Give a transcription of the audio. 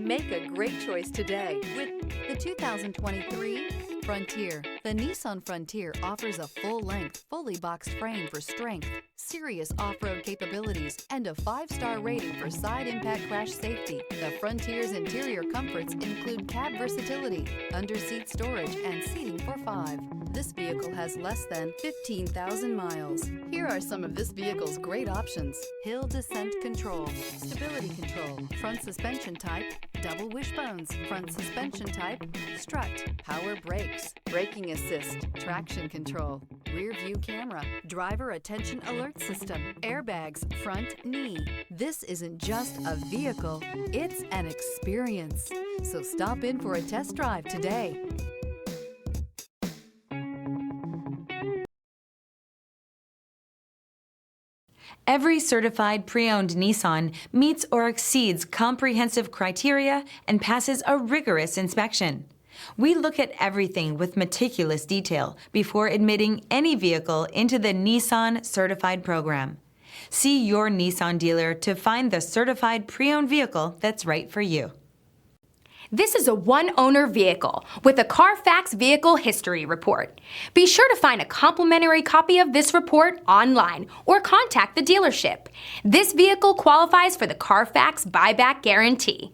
Make a great choice today with the 2023 Frontier. The Nissan Frontier offers a full-length, fully boxed frame for strength, serious off-road capabilities, and a 5-star rating for side impact crash safety. The Frontier's interior comforts include cab versatility, under-seat storage, and seating for 5. This vehicle has less than 15,000 miles. Here are some of this vehicle's great options: hill descent control, stability control, front suspension type, double wishbones, front suspension type, strut, power brakes, braking assist, traction control, rear view camera, driver attention alert system, airbags, front knee. This isn't just a vehicle, it's an experience. So stop in for a test drive today. Every certified pre-owned Nissan meets or exceeds comprehensive criteria and passes a rigorous inspection. We look at everything with meticulous detail before admitting any vehicle into the Nissan Certified program. See your Nissan dealer to find the certified pre-owned vehicle that's right for you. This is a one-owner vehicle with a Carfax Vehicle History Report. Be sure to find a complimentary copy of this report online or contact the dealership. This vehicle qualifies for the Carfax Buyback Guarantee.